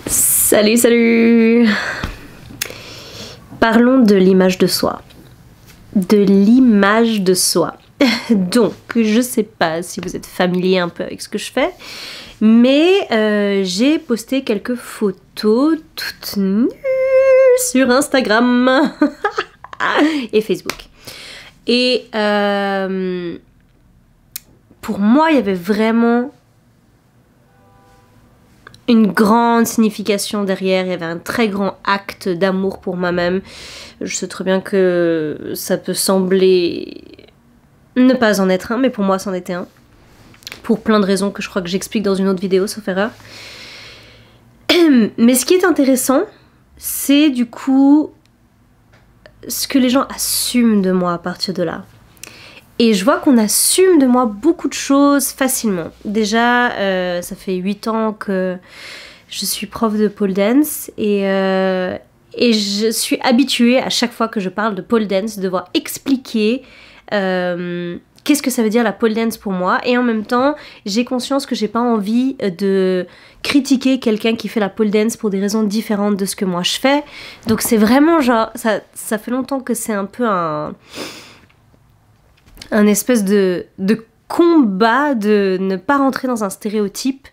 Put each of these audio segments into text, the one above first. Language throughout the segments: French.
Salut, salut! Parlons de l'image de soi. De l'image de soi. Donc, je sais pas si vous êtes familier un peu avec ce que je fais, mais j'ai posté quelques photos toutes nues sur Instagram et Facebook. Et pour moi, il y avait vraiment une grande signification derrière, il y avait un très grand acte d'amour pour moi-même. Je sais très bien que ça peut sembler ne pas en être un, mais pour moi c'en était un. Pour plein de raisons que je crois que j'explique dans une autre vidéo, sauf erreur. Mais ce qui est intéressant, c'est du coup ce que les gens assument de moi à partir de là. Et je vois qu'on assume de moi beaucoup de choses facilement. Déjà, ça fait 8 ans que je suis prof de pole dance et je suis habituée à chaque fois que je parle de pole dance de devoir expliquer qu'est-ce que ça veut dire la pole dance pour moi. Et en même temps, j'ai conscience que j'ai pas envie de critiquer quelqu'un qui fait la pole dance pour des raisons différentes de ce que moi je fais. Donc c'est vraiment genre, ça fait longtemps que c'est un peu un espèce de combat de ne pas rentrer dans un stéréotype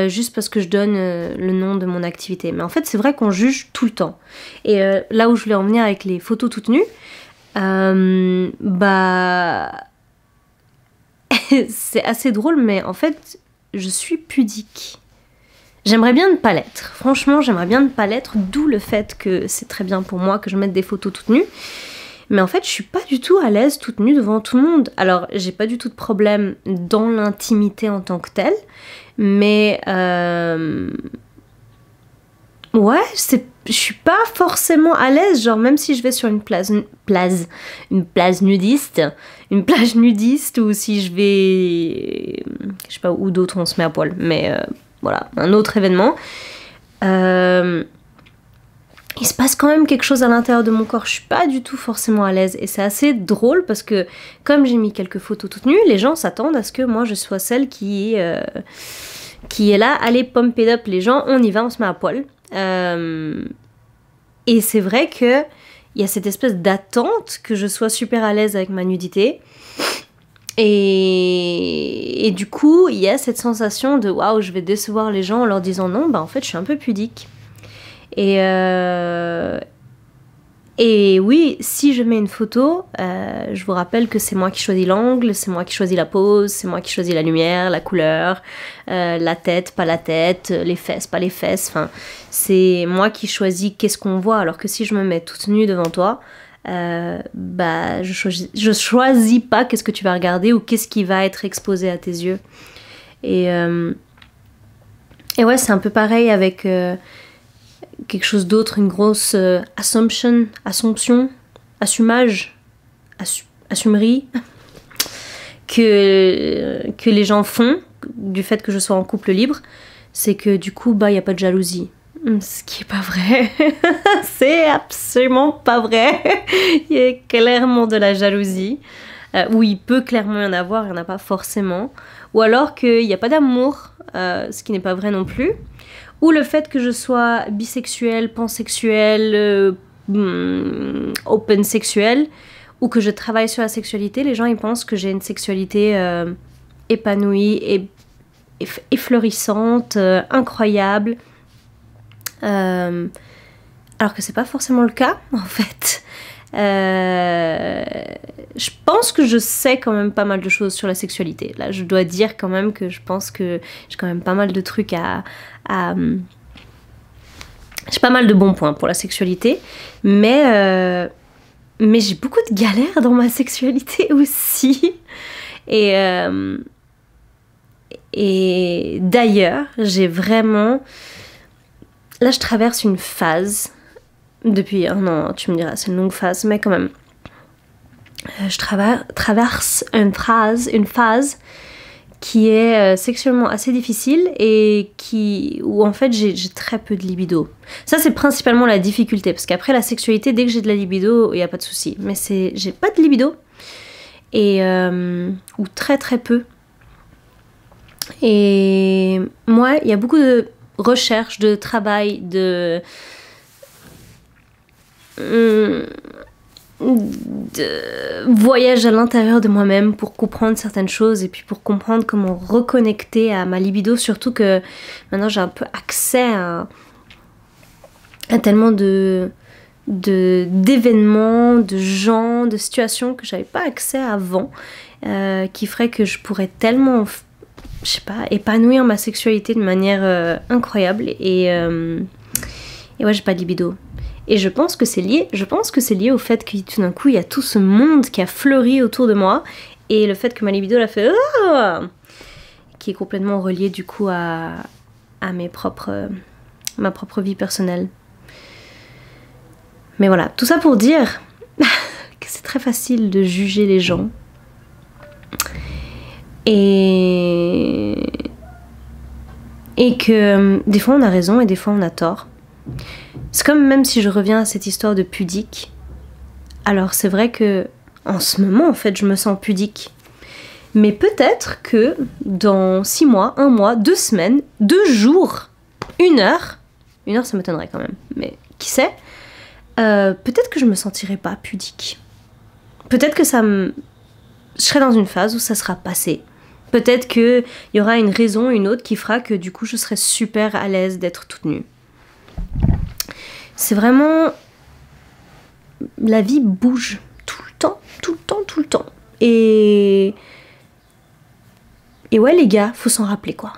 juste parce que je donne le nom de mon activité. Mais en fait, c'est vrai qu'on juge tout le temps. Et là où je voulais en venir avec les photos toutes nues, c'est assez drôle, mais en fait, je suis pudique. J'aimerais bien ne pas l'être. Franchement, j'aimerais bien ne pas l'être, d'où le fait que c'est très bien pour moi que je mette des photos toutes nues. Mais en fait, je suis pas du tout à l'aise toute nue devant tout le monde. Alors, j'ai pas du tout de problème dans l'intimité en tant que telle, mais ouais, je suis pas forcément à l'aise. Genre, même si je vais sur une plage nudiste, ou si je vais, je sais pas où d'autres on se met à poil, mais voilà, un autre événement. Il se passe quand même quelque chose à l'intérieur de mon corps, je suis pas du tout forcément à l'aise et c'est assez drôle parce que comme j'ai mis quelques photos toutes nues, les gens s'attendent à ce que moi je sois celle qui est là, allez pump it up les gens, on y va, on se met à poil. Et c'est vrai que il y a cette espèce d'attente que je sois super à l'aise avec ma nudité et du coup il y a cette sensation de waouh, je vais décevoir les gens en leur disant non, bah en fait je suis un peu pudique. Et oui, si je mets une photo, je vous rappelle que c'est moi qui choisis l'angle, c'est moi qui choisis la pose, c'est moi qui choisis la lumière, la couleur, la tête, pas la tête, les fesses, pas les fesses. Enfin, c'est moi qui choisis qu'est-ce qu'on voit. Alors que si je me mets toute nue devant toi, je choisis pas qu'est-ce que tu vas regarder ou qu'est-ce qui va être exposé à tes yeux. Et ouais, c'est un peu pareil avec quelque chose d'autre, une grosse assumption, assumage, assumerie que les gens font du fait que je sois en couple libre, c'est que du coup, il n'y a pas de jalousie. Ce qui est pas vrai. C'est absolument pas vrai. Il y a clairement de la jalousie. Où il peut clairement y en avoir, il n'y en a pas forcément. Ou alors qu'il n'y a pas d'amour, ce qui n'est pas vrai non plus. Ou le fait que je sois bisexuelle, pansexuelle, open sexuelle, ou que je travaille sur la sexualité, les gens ils pensent que j'ai une sexualité épanouie et effleurissante, incroyable. Alors que c'est pas forcément le cas en fait. Je pense que je sais quand même pas mal de choses sur la sexualité. Là, je dois dire quand même que je pense que j'ai quand même pas mal de trucs j'ai pas mal de bons points pour la sexualité, mais j'ai beaucoup de galères dans ma sexualité aussi. Et d'ailleurs, j'ai vraiment... Là, je traverse une phase... Depuis un an, tu me diras, c'est une longue phase, mais quand même. Je traverse une phase qui est sexuellement assez difficile et où en fait j'ai très peu de libido. Ça, c'est principalement la difficulté, parce qu'après la sexualité, dès que j'ai de la libido, il n'y a pas de souci. Mais j'ai pas de libido, ou très très peu. Et moi, il y a beaucoup de recherche, de travail, de voyage à l'intérieur de moi-même pour comprendre certaines choses et puis pour comprendre comment reconnecter à ma libido, surtout que maintenant j'ai un peu accès à tellement d'événements, de gens, de situations que j'avais pas accès avant, qui ferait que je pourrais tellement, je sais pas, épanouir ma sexualité de manière incroyable et ouais, j'ai pas de libido. Et je pense que c'est lié au fait que tout d'un coup il y a tout ce monde qui a fleuri autour de moi et le fait que ma libido l'a fait qui est complètement relié du coup à ma propre vie personnelle. Mais voilà, tout ça pour dire que c'est très facile de juger les gens et que des fois on a raison et des fois on a tort. C'est comme même si je reviens à cette histoire de pudique. Alors c'est vrai que en ce moment en fait je me sens pudique. Mais peut-être que dans 6 mois, 1 mois, 2 semaines, 2 jours, 1 heure ça m'étonnerait quand même, mais qui sait, peut-être que je me sentirai pas pudique. Peut-être que je serai dans une phase où ça sera passé. Peut-être qu'il y aura une raison, une autre qui fera que du coup je serai super à l'aise d'être toute nue. C'est vraiment... La vie bouge tout le temps, tout le temps, tout le temps. Et ouais les gars, faut s'en rappeler quoi.